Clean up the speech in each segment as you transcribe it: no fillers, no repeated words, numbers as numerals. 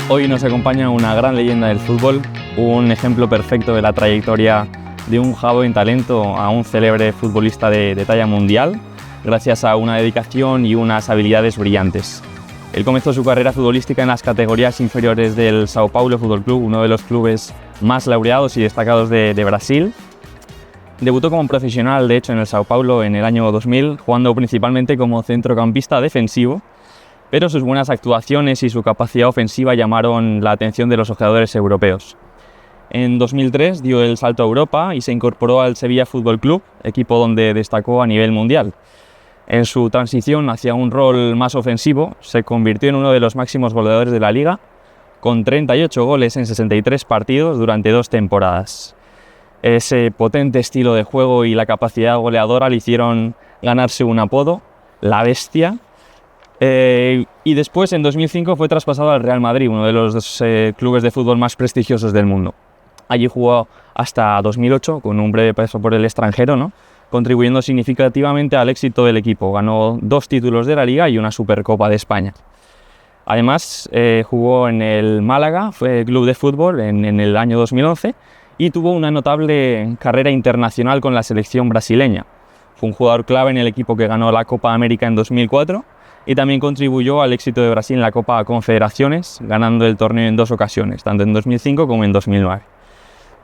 Hoy nos acompaña una gran leyenda del fútbol, un ejemplo perfecto de la trayectoria de un joven talento a un célebre futbolista de talla mundial, gracias a una dedicación y unas habilidades brillantes. Él comenzó su carrera futbolística en las categorías inferiores del São Paulo Futebol Clube, uno de los clubes más laureados y destacados de Brasil. Debutó como profesional, de hecho, en el São Paulo en el año 2000, jugando principalmente como centrocampista defensivo, pero sus buenas actuaciones y su capacidad ofensiva llamaron la atención de los ojeadores europeos. En 2003 dio el salto a Europa y se incorporó al Sevilla Fútbol Club, equipo donde destacó a nivel mundial. En su transición hacia un rol más ofensivo, se convirtió en uno de los máximos goleadores de la liga, con 38 goles en 63 partidos durante 2 temporadas. Ese potente estilo de juego y la capacidad goleadora le hicieron ganarse un apodo, la Bestia. Y después, en 2005, fue traspasado al Real Madrid, uno de los clubes de fútbol más prestigiosos del mundo. Allí jugó hasta 2008, con un breve paso por el extranjero, ¿no?, contribuyendo significativamente al éxito del equipo. Ganó 2 títulos de la Liga y una Supercopa de España. Además, jugó en el Málaga, fue club de fútbol en el año 2011 y tuvo una notable carrera internacional con la selección brasileña. Fue un jugador clave en el equipo que ganó la Copa América en 2004 y también contribuyó al éxito de Brasil en la Copa Confederaciones, ganando el torneo en 2 ocasiones, tanto en 2005 como en 2009.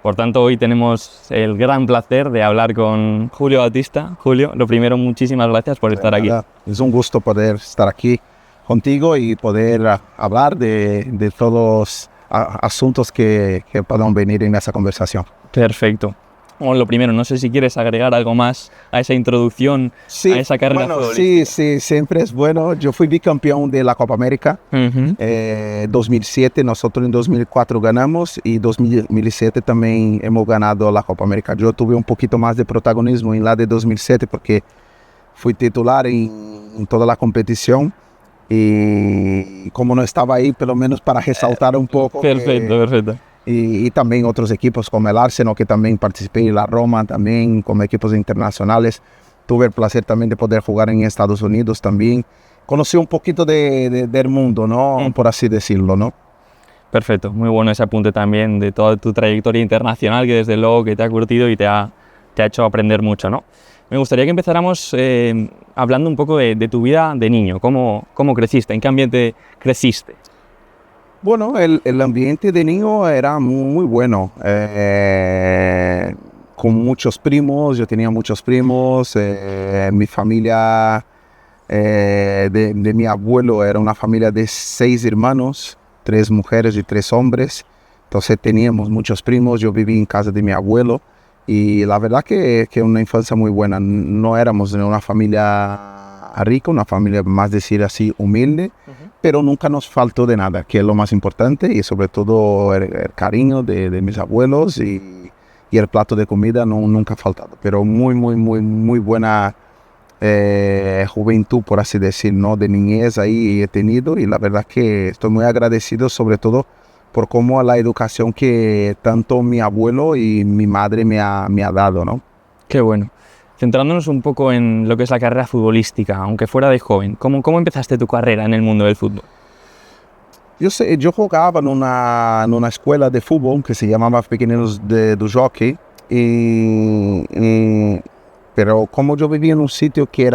Por tanto, hoy tenemos el gran placer de hablar con Julio Batista. Julio, lo primero, muchísimas gracias por estar aquí. Es un gusto poder estar aquí contigo y poder hablar de todos los asuntos que puedan venir en esa conversación. Perfecto. Bueno, lo primero, no sé si quieres agregar algo más a esa introducción, a esa carrera futbolística. Sí, siempre es bueno. Yo fui bicampeón de la Copa América, 2007, nosotros en 2004 ganamos y 2007 también hemos ganado la Copa América. Yo tuve un poquito más de protagonismo en la de 2007 porque fui titular en toda la competición y como no estaba ahí, pelo menos para resaltar un poco. Perfecto. Y también otros equipos como el Arsenal, que también participé, y la Roma también, como equipos internacionales. Tuve el placer también de poder jugar en Estados Unidos también. Conocí un poquito del mundo, ¿no? Por así decirlo, ¿no? Perfecto, muy bueno ese apunte también de toda tu trayectoria internacional, que desde luego que te ha curtido y te ha hecho aprender mucho, ¿no? Me gustaría que empezáramos hablando un poco de tu vida de niño. ¿Cómo creciste? ¿En qué ambiente creciste? Bueno, el ambiente de niño era muy bueno, con muchos primos, yo tenía muchos primos, mi familia de mi abuelo era una familia de 6 hermanos, 3 mujeres y 3 hombres, entonces teníamos muchos primos, yo viví en casa de mi abuelo y la verdad que una infancia muy buena, no éramos de una familia rica, una familia más decir así humilde, pero nunca nos faltó de nada, que es lo más importante, y sobre todo el cariño de mis abuelos y el plato de comida nunca ha faltado, pero muy buena juventud, por así decir, ¿no? De niñez ahí he tenido, y la verdad que estoy muy agradecido sobre todo por cómo la educación que tanto mi abuelo y mi madre me ha dado, ¿no? Qué bueno. Centrándonos un poco en lo que es la carrera futbolística, aunque fuera de joven, ¿cómo empezaste tu carrera en el mundo del fútbol? Yo jugaba en una escuela de fútbol que se llamaba Pequeños do Jockey, pero como yo vivía en un sitio que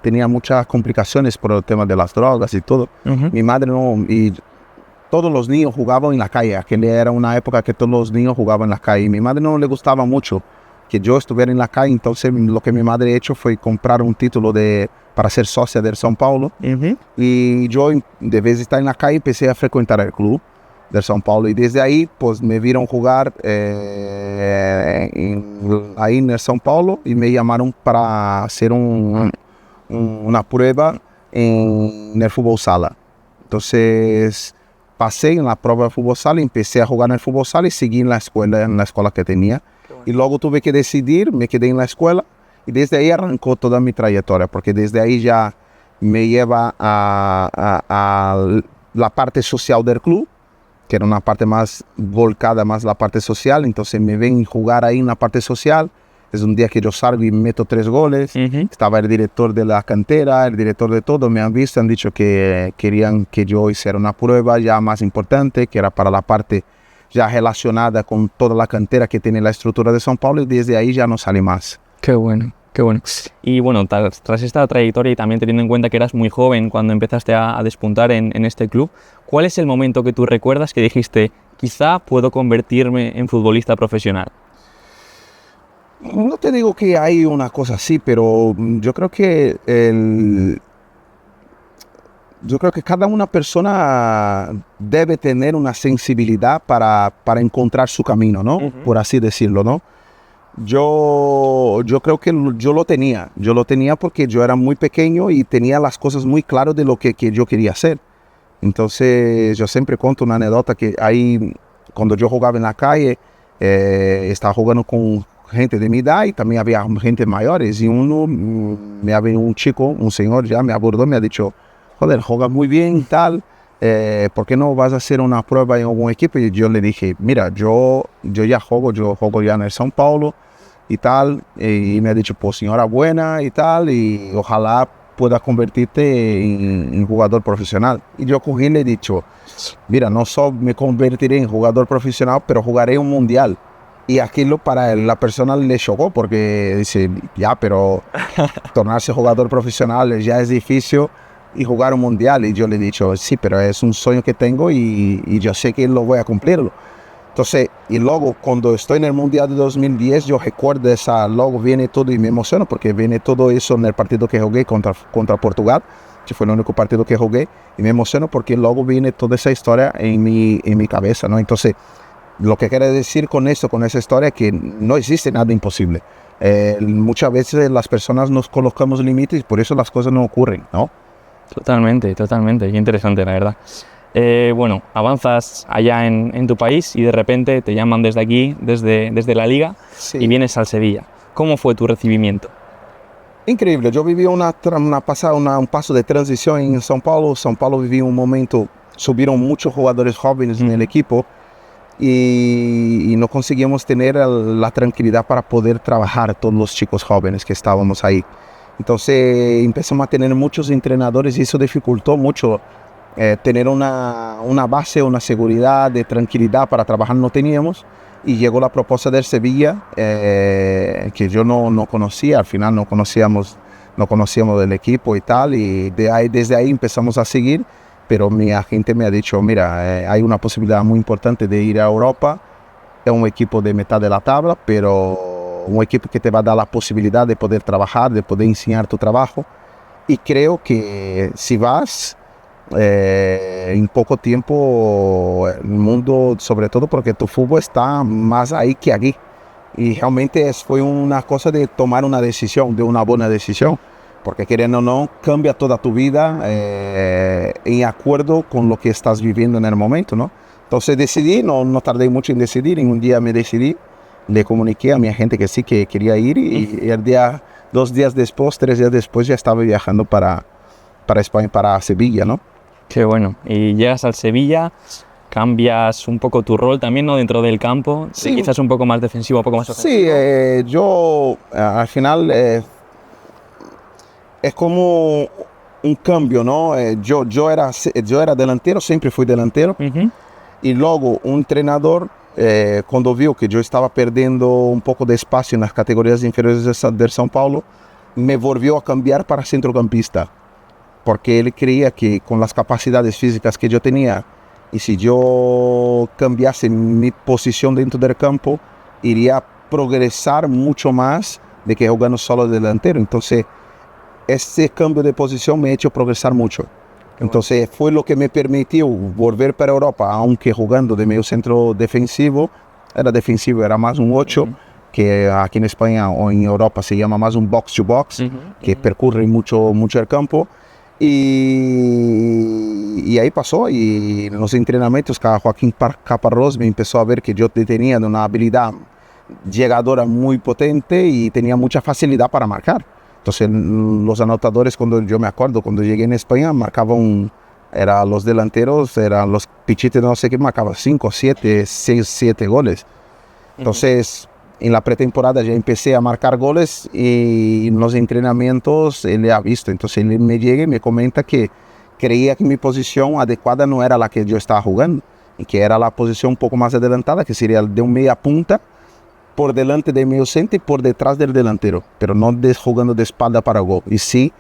tenía muchas complicaciones por el tema de las drogas y todo, mi madre y todos los niños jugaban en la calle. Aquella era una época que todos los niños jugaban en la calle, y mi madre no le gustaba mucho que yo estuviera en la calle, entonces lo que mi madre ha hecho fue comprar un título para ser socia del São Paulo, y yo de vez de estar en la calle empecé a frecuentar el club del São Paulo, y desde ahí pues me vieron jugar ahí en el São Paulo y me llamaron para hacer una prueba en el fútbol sala. Entonces pasé en la prueba de fútbol sala, empecé a jugar en el fútbol sala y seguí en la escuela que tenía. Y luego tuve que decidir, me quedé en la escuela y desde ahí arrancó toda mi trayectoria, porque desde ahí ya me lleva a la parte social del club, que era una parte más volcada, más la parte social. Entonces me ven jugar ahí en la parte social, Es un día que yo salgo y meto 3 goles. Estaba el director de la cantera, el director de todo, me han visto, han dicho que querían que yo hiciera una prueba ya más importante, que era para la parte ya relacionada con toda la cantera que tiene la estructura de São Paulo, y desde ahí ya no sale más. Qué bueno, qué bueno. Y bueno, tras esta trayectoria y también teniendo en cuenta que eras muy joven cuando empezaste a despuntar en este club, ¿cuál es el momento que tú recuerdas que dijiste, quizá puedo convertirme en futbolista profesional? No te digo que hay una cosa así, pero yo creo que cada una persona debe tener una sensibilidad para encontrar su camino, ¿no? Por así decirlo, ¿no? Yo creo que yo lo tenía porque yo era muy pequeño y tenía las cosas muy claras de lo que yo quería hacer. Entonces yo siempre cuento una anécdota que ahí, cuando yo jugaba en la calle, estaba jugando con gente de mi edad y también había gente mayores, y me había un chico, un señor ya me abordó, me ha dicho, joder, juegas muy bien y tal, ¿por qué no vas a hacer una prueba en algún equipo? Y yo le dije, mira, yo juego ya en el São Paulo y tal, y me ha dicho, pues enhorabuena y tal, y ojalá puedas convertirte en jugador profesional. Y yo cogí y le he dicho, mira, no solo me convertiré en jugador profesional, pero jugaré un mundial. Y aquello para la persona le chocó, porque dice, ya, pero tornarse jugador profesional ya es difícil, y jugar un mundial. Y yo le he dicho, sí, pero es un sueño que tengo y yo sé que lo voy a cumplirlo. Entonces, y luego cuando estoy en el mundial de 2010, yo recuerdo luego viene todo y me emociono, porque viene todo eso en el partido que jugué contra Portugal, que fue el único partido que jugué, y me emociono porque luego viene toda esa historia en mi cabeza, ¿no? Entonces, lo que quiere decir con esto, con esa historia, es que no existe nada imposible. Muchas veces las personas nos colocamos límites y por eso las cosas no ocurren, ¿no? Totalmente, totalmente. Qué interesante, la verdad. Bueno, avanzas allá en tu país y de repente te llaman desde aquí, desde la Liga, sí, y vienes al Sevilla. ¿Cómo fue tu recibimiento? Increíble. Yo viví un paso de transición en São Paulo. São Paulo vivía un momento, subieron muchos jugadores jóvenes en el equipo, y no conseguíamos tener la tranquilidad para poder trabajar todos los chicos jóvenes que estábamos ahí. Entonces empezamos a tener muchos entrenadores y eso dificultó mucho. Tener una base, una seguridad de tranquilidad para trabajar no teníamos, y llegó la propuesta del Sevilla, que yo no conocía. Al final no conocíamos del equipo y tal, y desde ahí empezamos a seguir. Pero mi agente me ha dicho, mira, hay una posibilidad muy importante de ir a Europa. Es un equipo de mitad de la tabla, pero un equipo que te va a dar la posibilidad de poder trabajar, de poder enseñar tu trabajo. Y creo que si vas, en poco tiempo, el mundo, sobre todo porque tu fútbol está más ahí que aquí. Y realmente fue una cosa de tomar una decisión, de una buena decisión. Porque queriendo o no, cambia toda tu vida en acuerdo con lo que estás viviendo en el momento, ¿no? Entonces decidí, no tardé mucho en decidir. En un día me decidí, le comuniqué a mi agente que sí, que quería ir, y 2 días después, 3 días después, ya estaba viajando para España, para Sevilla, ¿no? Qué bueno. Y llegas al Sevilla, cambias un poco tu rol también, ¿no? Dentro del campo, sí, quizás un poco más defensivo, un poco más ofensivo. Sí, yo al final... es como un cambio, ¿no? Yo era delantero, siempre fui delantero. Y luego un entrenador, cuando vio que yo estaba perdiendo un poco de espacio en las categorías inferiores del São Paulo, me volvió a cambiar para centrocampista, porque él creía que con las capacidades físicas que yo tenía, y si yo cambiase mi posición dentro del campo, iría a progresar mucho más de que jugando solo delantero. Entonces, ese cambio de posición me ha hecho progresar mucho. Entonces fue lo que me permitió volver para Europa, aunque jugando de medio centro defensivo, era más un 8, que aquí en España o en Europa se llama más un box to box, que percurre mucho el campo. Y ahí pasó, y en los entrenamientos Joaquín Caparrós me empezó a ver que yo tenía una habilidad llegadora muy potente y tenía mucha facilidad para marcar. Entonces los anotadores, cuando yo me acuerdo, cuando llegué en España, marcaban, los delanteros, eran los pichites, no sé qué, marcaban 5, 7, 6, 7 goles. Entonces en la pretemporada ya empecé a marcar goles y en los entrenamientos él ha visto. Entonces él me llega y me comenta que creía que mi posición adecuada no era la que yo estaba jugando y que era la posición un poco más adelantada, que sería de un media punta por delante del medio centro y por detrás del delantero, pero no jugando de espalda para gol, y sí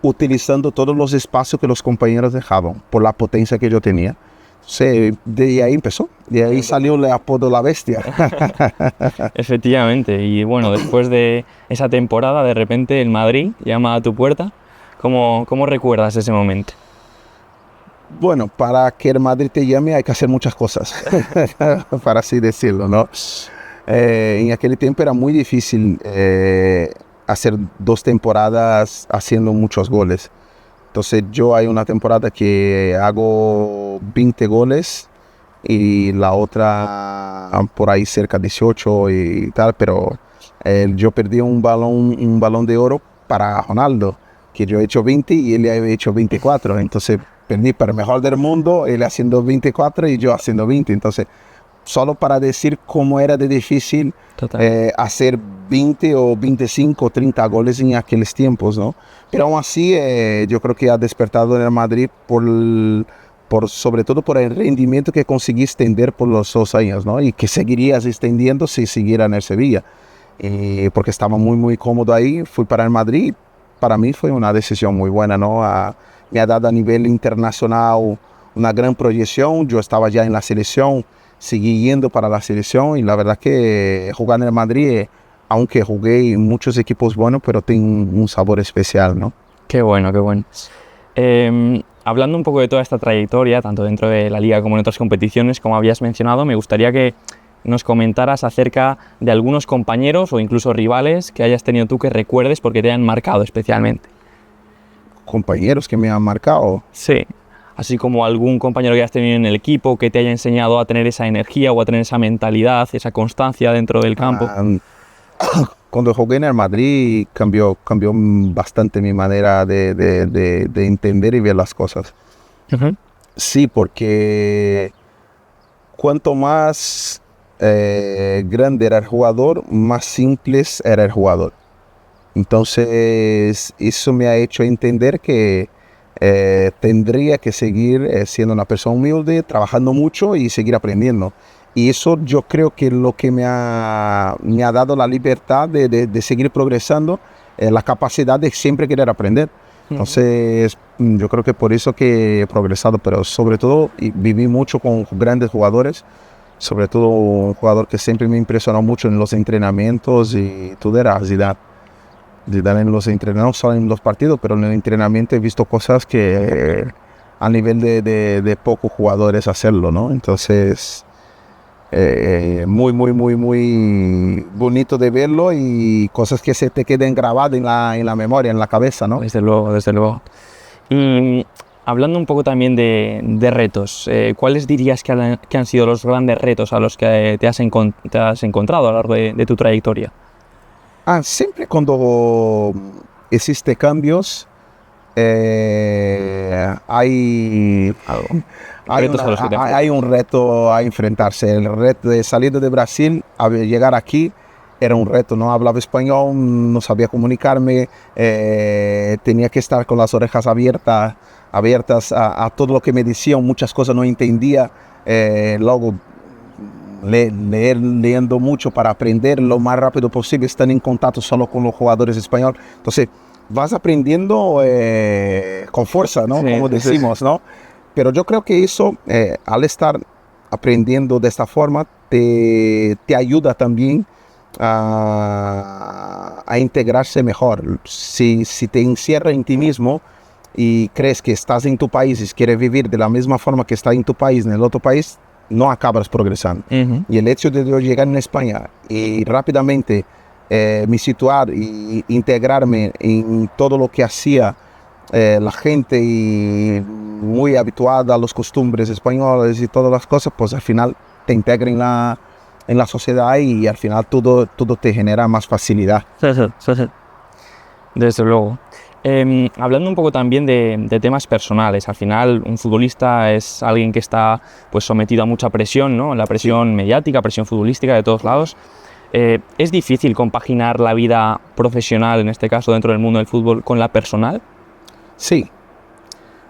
utilizando todos los espacios que los compañeros dejaban por la potencia que yo tenía. Entonces, de ahí empezó, de ahí salió el apodo La Bestia. Efectivamente, y bueno, después de esa temporada, de repente el Madrid llama a tu puerta. ¿Cómo recuerdas ese momento? Bueno, para que el Madrid te llame hay que hacer muchas cosas, para así decirlo, ¿no? En aquel tiempo era muy difícil hacer 2 temporadas haciendo muchos goles. Entonces yo hay una temporada que hago 20 goles y la otra por ahí cerca de 18 y tal, pero yo perdí un balón de oro para Ronaldo, que yo he hecho 20 y él ha hecho 24. Entonces perdí para el mejor del mundo, él haciendo 24 y yo haciendo 20. Entonces, solo para decir cómo era de difícil hacer 20 o 25 o 30 goles en aquellos tiempos, ¿no? Pero aún así, yo creo que ha despertado en el Madrid sobre todo por el rendimiento que conseguí extender por los 2 años, ¿no? Y que seguirías extendiendo si siguiera en el Sevilla. Porque estaba muy, muy cómodo ahí, fui para el Madrid. Para mí fue una decisión muy buena, ¿no? Me ha dado a nivel internacional una gran proyección. Yo estaba ya en la selección, seguí yendo para la selección y la verdad que jugar en el Madrid, aunque jugué en muchos equipos buenos, pero tiene un sabor especial, ¿no? Qué bueno, qué bueno. Hablando un poco de toda esta trayectoria, tanto dentro de la Liga como en otras competiciones, como habías mencionado, me gustaría que nos comentaras acerca de algunos compañeros o incluso rivales que hayas tenido tú que recuerdes porque te hayan marcado especialmente. Compañeros que me han marcado. Sí, así como algún compañero que hayas tenido en el equipo que te haya enseñado a tener esa energía o a tener esa mentalidad, esa constancia dentro del campo. Cuando jugué en el Madrid cambió bastante mi manera de entender y ver las cosas. Uh-huh. Sí, porque cuanto más grande era el jugador, más simple era el jugador. Entonces, eso me ha hecho entender que tendría que seguir siendo una persona humilde, trabajando mucho y seguir aprendiendo. Y eso yo creo que lo que me ha dado la libertad de seguir progresando, la capacidad de siempre querer aprender. Entonces, yo creo que por eso que he progresado, pero sobre todo viví mucho con grandes jugadores, sobre todo un jugador que siempre me impresionó mucho en los entrenamientos y todo era Zidane. Zidane en los entrenamientos, no solo en los partidos, pero en el entrenamiento he visto cosas que a nivel de pocos jugadores hacerlo, ¿no? Entonces, muy, muy, muy, muy bonito de verlo y cosas que se te queden grabadas en la memoria, en la cabeza, ¿no? Desde luego, desde luego. Y hablando un poco también de retos, ¿cuáles dirías que han sido los grandes retos a los que te has encontrado a lo largo de tu trayectoria? Siempre cuando existen cambios, hay un reto a enfrentarse. El reto de salir de Brasil a llegar aquí era un reto. No hablaba español, no sabía comunicarme, tenía que estar con las orejas abiertas a todo lo que me decían, muchas cosas no entendía. Luego leyendo mucho para aprender lo más rápido posible, estando en contacto solo con los jugadores españoles. Entonces vas aprendiendo con fuerza, ¿no? Sí, como decimos, ¿no? Pero yo creo que eso, al estar aprendiendo de esta forma, te ayuda también a integrarse mejor. Si te encierra en ti mismo y crees que estás en tu país y quieres vivir de la misma forma que estás en tu país, en el otro país, no acabas progresando. Uh-huh. Y el hecho de yo llegar en España y rápidamente me situar y integrarme en todo lo que hacía la gente y muy habituada a los costumbres españoles y todas las cosas, pues al final te integra en la sociedad y al final todo te genera más facilidad. Sí. Desde luego. Hablando un poco también de temas personales, al final un futbolista es alguien que está pues sometido a mucha presión, ¿no? La presión mediática, presión futbolística de todos lados. ¿Es difícil compaginar la vida profesional, en este caso dentro del mundo del fútbol, con la personal? Sí.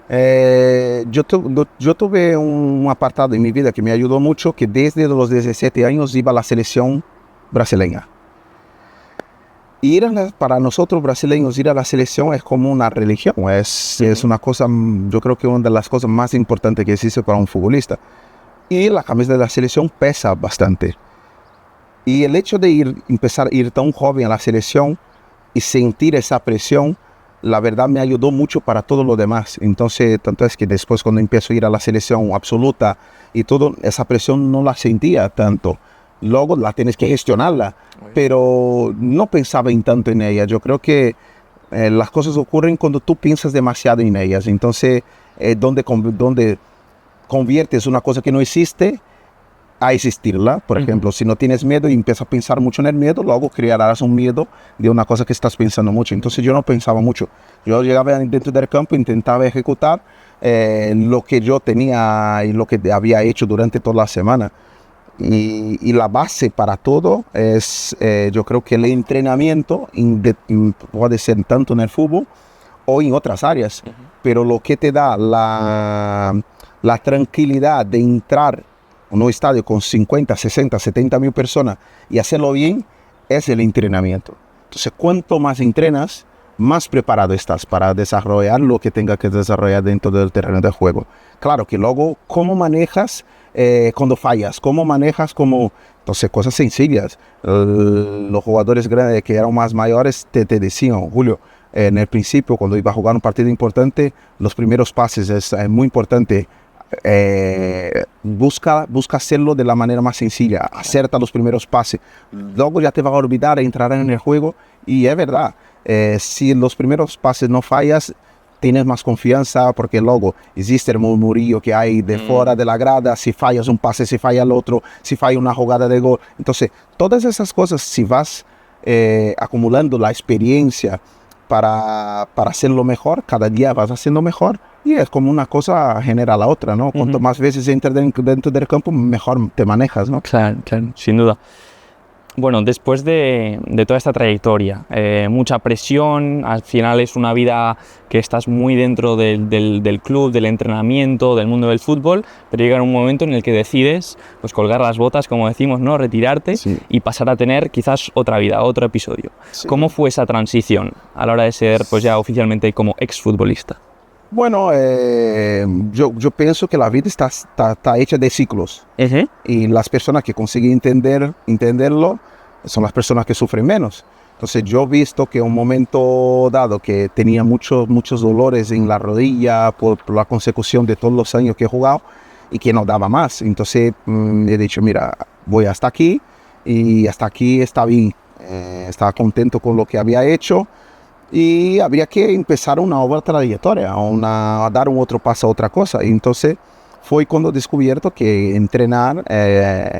Yo tuve un apartado en mi vida que me ayudó mucho, que desde los 17 años iba a la selección brasileña. Para nosotros brasileños, ir a la selección es como una religión, es una cosa, yo creo que una de las cosas más importantes que existe para un futbolista. Y la camisa de la selección pesa bastante. Y el hecho de empezar a ir tan joven a la selección y sentir esa presión, la verdad me ayudó mucho para todo lo demás. Entonces, tanto es que después cuando empiezo a ir a la selección absoluta y todo, esa presión no la sentía tanto. Luego la tienes que gestionarla, pero no pensaba en tanto en ella. Yo creo que las cosas ocurren cuando tú piensas demasiado en ellas. Entonces, donde conviertes una cosa que no existe a existirla. Por ejemplo, si no tienes miedo y empiezas a pensar mucho en el miedo, luego crearás un miedo de una cosa que estás pensando mucho. Entonces yo no pensaba mucho. Yo llegaba dentro del campo, intentaba ejecutar lo que yo tenía y lo que había hecho durante toda la semana. Y la base para todo es, yo creo que el entrenamiento puede ser tanto en el fútbol o en otras áreas, pero lo que te da la tranquilidad de entrar en un estadio con 50, 60, 70 mil personas y hacerlo bien es el entrenamiento. Entonces, cuanto más entrenas, más preparado estás para desarrollar lo que tenga que desarrollar dentro del terreno de juego. Claro que luego, ¿cómo manejas cuando fallas? ¿Cómo manejas entonces, cosas sencillas. Los jugadores grandes que eran más mayores te decían, Julio, en el principio, cuando iba a jugar un partido importante, los primeros pases es muy importante. Busca hacerlo de la manera más sencilla, acerta los primeros pases, luego ya te va a olvidar, entrará en el juego. Y es verdad, si en los primeros pases no fallas, tienes más confianza, porque luego existe el murmurillo que hay de fuera de la grada, si fallas un pase, si falla el otro, si falla una jugada de gol. Entonces, todas esas cosas, si vas acumulando la experiencia para hacerlo mejor, cada día vas haciendo mejor. Y es como una cosa genera la otra, ¿no? Cuanto más veces entras dentro del campo, mejor te manejas, ¿no? Claro, sin duda. Bueno, después de toda esta trayectoria, mucha presión, al final es una vida que estás muy dentro del club, del entrenamiento, del mundo del fútbol, pero llega un momento en el que decides pues, colgar las botas, como decimos, ¿no? Retirarte y pasar a tener quizás otra vida, otro episodio. Sí. ¿Cómo fue esa transición a la hora de ser pues, ya oficialmente como exfutbolista? Bueno, yo pienso que la vida está hecha de ciclos. Y las personas que consiguen entenderlo son las personas que sufren menos. Entonces yo he visto que un momento dado que tenía muchos dolores en la rodilla por la consecución de todos los años que he jugado y que no daba más. Entonces he dicho, mira, voy hasta aquí y hasta aquí está bien. Estaba contento con lo que había hecho. Y habría que empezar una nueva trayectoria, a dar un otro paso a otra cosa. Y entonces fue cuando he descubierto que entrenar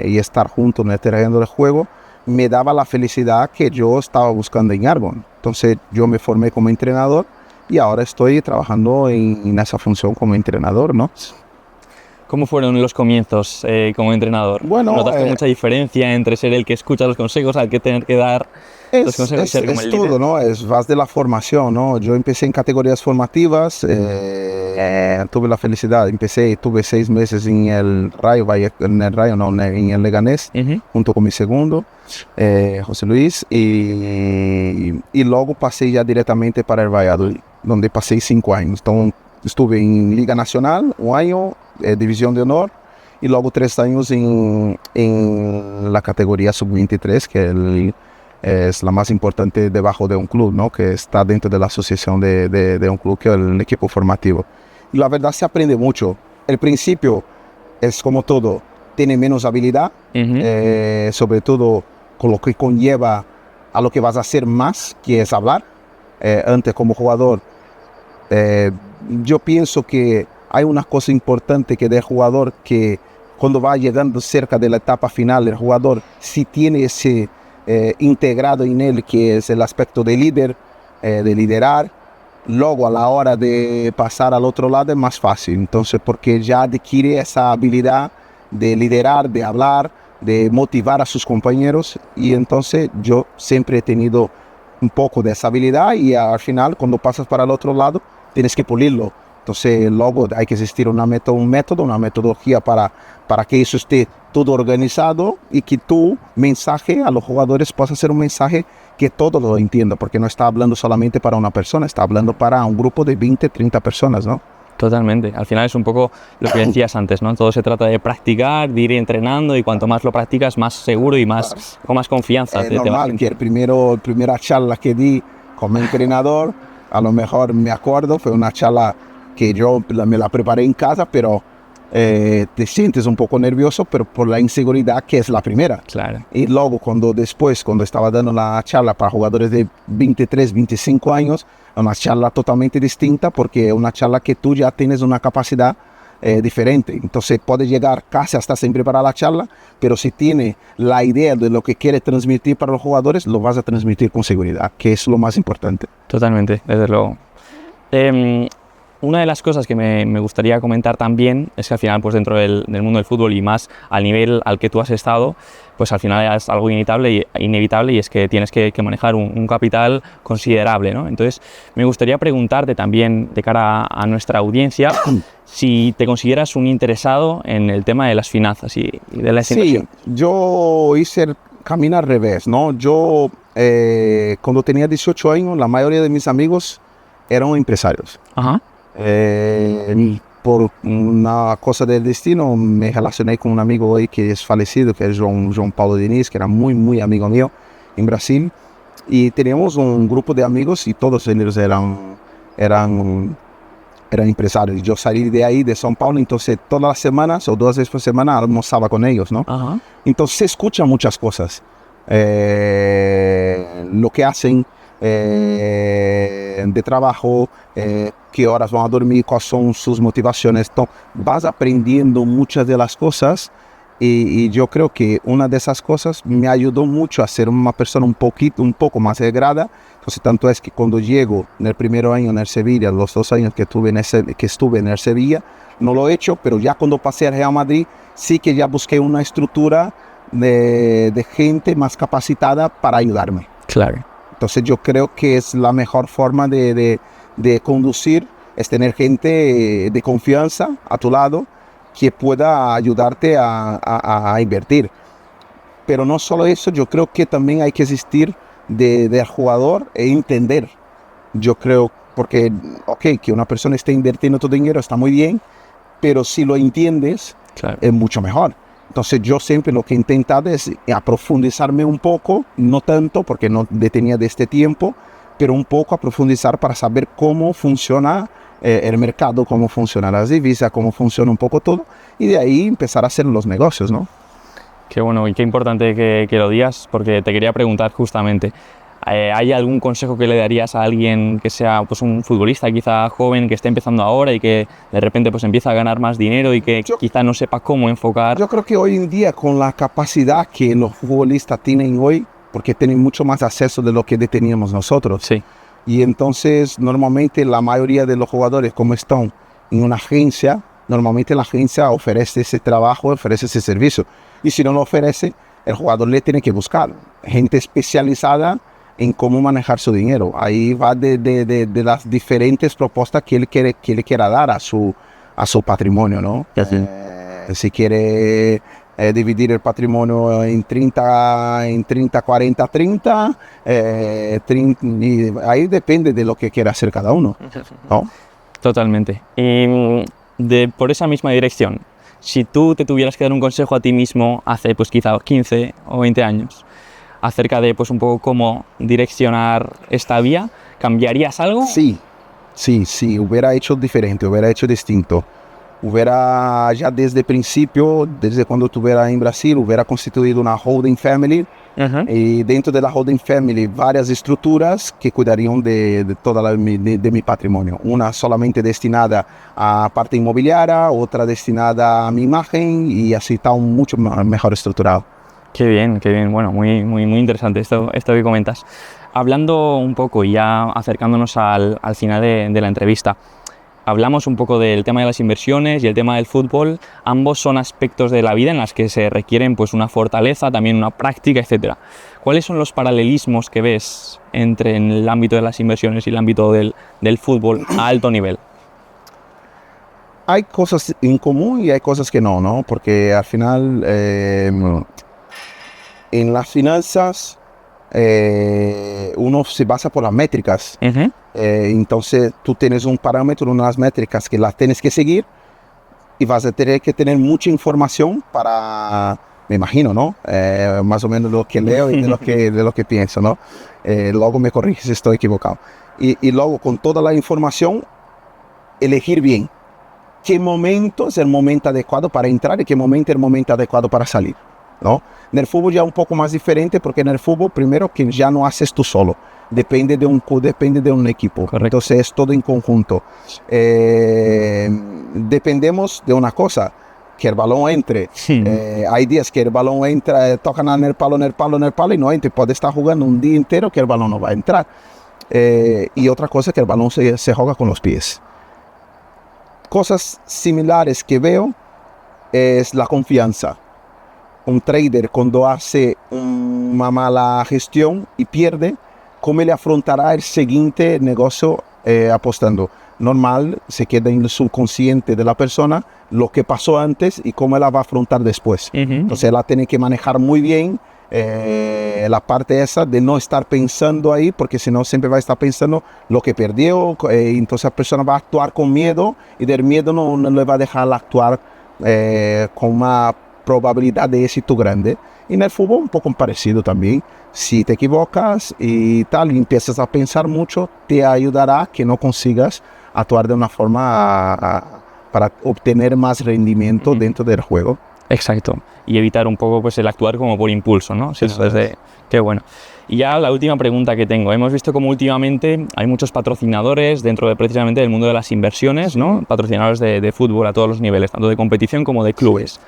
y estar junto en el terreno del juego me daba la felicidad que yo estaba buscando en algo. Entonces yo me formé como entrenador y ahora estoy trabajando en esa función como entrenador, ¿no? ¿Cómo fueron los comienzos como entrenador? Bueno, ¿notaste mucha diferencia entre ser el que escucha los consejos al que tener que dar los consejos y ser como el líder? Es todo, ¿no? Vas de la formación, ¿no? Yo empecé en categorías formativas, tuve la felicidad, tuve 6 meses en el Rayo, en el Leganés, junto con mi segundo, José Luis, y luego pasé ya directamente para el Valladolid, donde pasé 5 años. Entonces, estuve en Liga Nacional, 1 año, División de Honor, y luego 3 años en la categoría sub-23, que es la más importante debajo de un club, ¿no? Que está dentro de la asociación de un club, que es el equipo formativo. Y la verdad se aprende mucho. El principio es como todo, tiene menos habilidad, sobre todo con lo que conlleva a lo que vas a hacer más, que es hablar. Antes como jugador, yo pienso que hay una cosa importante que del jugador, que cuando va llegando cerca de la etapa final, el jugador si tiene ese integrado en él, que es el aspecto de líder, de liderar, luego a la hora de pasar al otro lado es más fácil. Entonces, porque ya adquiere esa habilidad de liderar, de hablar, de motivar a sus compañeros, y entonces yo siempre he tenido un poco de esa habilidad, y al final cuando pasas para el otro lado tienes que pulirlo. Entonces luego hay que existir un método, una metodología para que eso esté todo organizado y que tu mensaje a los jugadores pueda ser un mensaje que todos lo entiendan, porque no está hablando solamente para una persona, está hablando para un grupo de 20, 30 personas, ¿no? Totalmente. Al final es un poco lo que decías antes, ¿no? Todo se trata de practicar, de ir entrenando, y cuanto más lo practicas, más seguro y más, con más confianza. Es normal que primera charla que di como entrenador, a lo mejor me acuerdo, fue una charla que yo me la preparé en casa, pero te sientes un poco nervioso, pero por la inseguridad que es la primera. Claro. Y luego cuando estaba dando la charla para jugadores de 23, 25 años, una charla totalmente distinta, porque es una charla que tú ya tienes una capacidad diferente. Entonces puedes llegar casi hasta sin preparar la charla, pero si tiene la idea de lo que quiere transmitir para los jugadores, lo vas a transmitir con seguridad, que es lo más importante. Totalmente, desde luego. Una de las cosas que me gustaría comentar también es que al final, pues dentro del mundo del fútbol, y más al nivel al que tú has estado, pues al final es algo inevitable, y es que tienes que manejar un capital considerable, ¿no? Entonces, me gustaría preguntarte también, de cara a nuestra audiencia, si te consideras un interesado en el tema de las finanzas y de la inversión. Sí, yo hice el camino al revés, ¿no? Yo, cuando tenía 18 años, la mayoría de mis amigos eran empresarios. Ajá. Por una cosa del destino me relacioné con un amigo hoy que es fallecido, que es João Paulo Diniz, que era muy, muy amigo mío en Brasil, y teníamos un grupo de amigos y todos ellos eran empresarios. Yo salí de ahí, de São Paulo, entonces todas las semanas o 2 veces por semana almorzaba con ellos, ¿no? Ajá. Entonces se escuchan muchas cosas, lo que hacen de trabajo, qué horas van a dormir, cuáles son sus motivaciones. Entonces vas aprendiendo muchas de las cosas, y yo creo que una de esas cosas me ayudó mucho a ser una persona un poco más integrada. Entonces tanto es que cuando llego en el primer año en el Sevilla, los 2 años que estuve en el Sevilla, no lo he hecho, pero ya cuando pasé al Real Madrid sí que ya busqué una estructura de gente más capacitada para ayudarme. Claro. Entonces yo creo que es la mejor forma de conducir, es tener gente de confianza a tu lado que pueda ayudarte a invertir. Pero no solo eso, yo creo que también hay que existir del jugador e entender. Yo creo, porque, que una persona esté invirtiendo tu dinero está muy bien, pero si lo entiendes, Claro. es mucho mejor. Entonces yo siempre lo que he intentado es profundizarme un poco, no tanto porque no tenía de este tiempo, pero un poco a profundizar para saber cómo funciona el mercado, cómo funcionan las divisas, cómo funciona un poco todo, y de ahí empezar a hacer los negocios, ¿no? Qué bueno y qué importante que lo digas, porque te quería preguntar justamente, ¿hay algún consejo que le darías a alguien que sea, pues, un futbolista quizá joven, que esté empezando ahora y que de repente pues empieza a ganar más dinero y que quizá no sepa cómo enfocar? Yo creo que hoy en día, con la capacidad que los futbolistas tienen hoy, porque tienen mucho más acceso de lo que teníamos nosotros. Sí. Y entonces normalmente la mayoría de los jugadores, como están en una agencia, normalmente la agencia ofrece ese trabajo, ofrece ese servicio. Y si no lo ofrece, el jugador le tiene que buscar gente especializada en cómo manejar su dinero. Ahí va de las diferentes propuestas que él quiera dar a su patrimonio, ¿no? Si quiere dividir el patrimonio en 30, 40, 30, y ahí depende de lo que quiera hacer cada uno, ¿no? Totalmente. Y por esa misma dirección, si tú te tuvieras que dar un consejo a ti mismo hace pues quizá 15 o 20 años acerca de pues un poco cómo direccionar esta vía, ¿cambiarías algo? Sí, hubiera hecho diferente, hubiera hecho distinto. Hubiera ya desde el principio, desde cuando estuviera en Brasil, hubiera constituido una holding family. Uh-huh. Y dentro de la holding family varias estructuras que cuidarían de toda mi patrimonio. Una solamente destinada a parte inmobiliaria, otra destinada a mi imagen, y así está mucho mejor estructurado. Qué bien. Bueno, muy interesante esto que comentas. Hablando un poco y ya acercándonos al final de la entrevista, hablamos un poco del tema de las inversiones y el tema del fútbol. Ambos son aspectos de la vida en las que se requieren pues una fortaleza, también una práctica, etc. ¿Cuáles son los paralelismos que ves entre en el ámbito de las inversiones y el ámbito del fútbol a alto nivel? Hay cosas en común y hay cosas que no, ¿no? Porque al final en las finanzas uno se basa por las métricas. Entonces tú tienes un parámetro, unas métricas que las tienes que seguir y vas a tener que tener mucha información para, me imagino, ¿no? Más o menos lo que leo y de lo que pienso, ¿no? Luego me corriges si estoy equivocado. Y luego con toda la información, elegir bien qué momento es el momento adecuado para entrar y qué momento es el momento adecuado para salir, ¿no? En el fútbol ya es un poco más diferente porque en el fútbol, primero, que ya no haces tú solo. Depende de un equipo. Correcto. Entonces es todo en conjunto. Dependemos de una cosa, que el balón entre. Hay días que el balón entra, tocan en el palo y no entra. Puede estar jugando un día entero que el balón no va a entrar. Y otra cosa que el balón se juega con los pies. Cosas similares que veo es la confianza. Un trader cuando hace una mala gestión y pierde, ¿cómo le afrontará el siguiente negocio apostando? Normal, se queda en el subconsciente de la persona lo que pasó antes y cómo la va a afrontar después. Entonces, la tiene que manejar muy bien la parte esa de no estar pensando ahí, porque si no siempre va a estar pensando lo que perdió. Entonces, la persona va a actuar con miedo y del miedo no le va a dejar actuar con una probabilidad de éxito grande. Y en el fútbol un poco parecido también. Si te equivocas y tal, y empiezas a pensar mucho, te ayudará a que no consigas actuar de una forma para obtener más rendimiento dentro del juego. Exacto. Y evitar un poco pues el actuar como por impulso, ¿no? Sí, qué bueno. Y ya la última pregunta que tengo. Hemos visto como últimamente hay muchos patrocinadores dentro de precisamente del mundo de las inversiones, ¿no? Patrocinadores de fútbol a todos los niveles, tanto de competición como de clubes.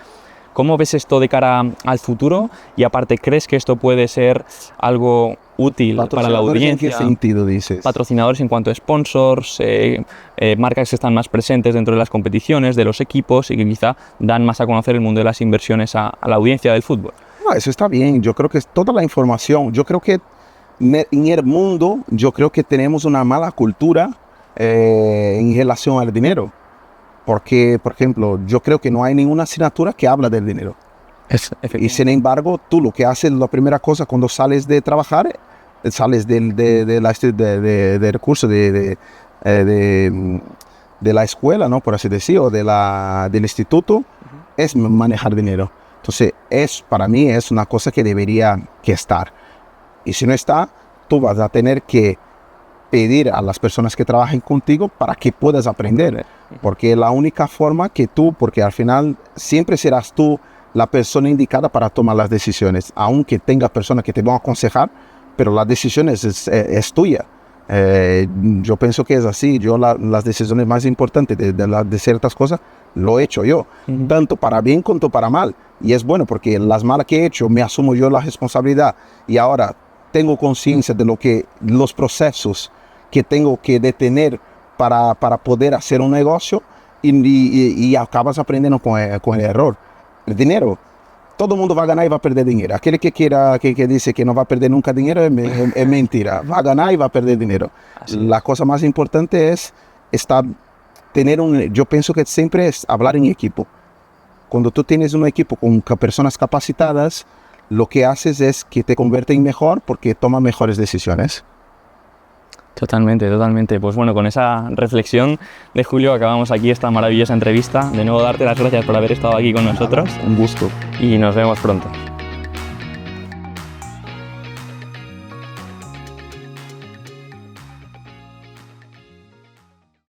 ¿Cómo ves esto de cara al futuro? Y aparte, ¿crees que esto puede ser algo útil para la audiencia? ¿En qué sentido dices? Patrocinadores en cuanto a sponsors, marcas que están más presentes dentro de las competiciones, de los equipos y que quizá dan más a conocer el mundo de las inversiones a la audiencia del fútbol. No, eso está bien. Yo creo que es toda la información. Yo creo que en el mundo, yo creo que tenemos una mala cultura en relación al dinero. Porque, por ejemplo, yo creo que no hay ninguna asignatura que habla del dinero. Y sin embargo, tú lo que haces, la primera cosa cuando sales de trabajar, sales del curso de la escuela, ¿no? Por así decirlo, del instituto, es manejar dinero. Entonces, para mí es una cosa que debería que estar. Y si no está, tú vas a tener que pedir a las personas que trabajen contigo para que puedas aprender, porque la única forma que tú, porque al final siempre serás tú la persona indicada para tomar las decisiones, aunque tenga personas que te van a aconsejar, pero la decisión es tuya. Yo pienso que es así. Yo las decisiones más importantes de ciertas cosas lo he hecho yo, tanto para bien como para mal, y es bueno porque las malas que he hecho me asumo yo la responsabilidad y ahora tengo conciencia de los procesos que tengo que detener para poder hacer un negocio y acabas aprendiendo con el error. El dinero, todo el mundo va a ganar y va a perder dinero. Aquel que dice que no va a perder nunca dinero es mentira. Va a ganar y va a perder dinero. La cosa más importante es yo pienso que siempre es hablar en equipo. Cuando tú tienes un equipo con personas capacitadas, lo que haces es que te convierten mejor porque toman mejores decisiones. Totalmente, totalmente. Pues bueno, con esa reflexión de Julio acabamos aquí esta maravillosa entrevista. De nuevo darte las gracias por haber estado aquí con nosotros. Un gusto. Y nos vemos pronto.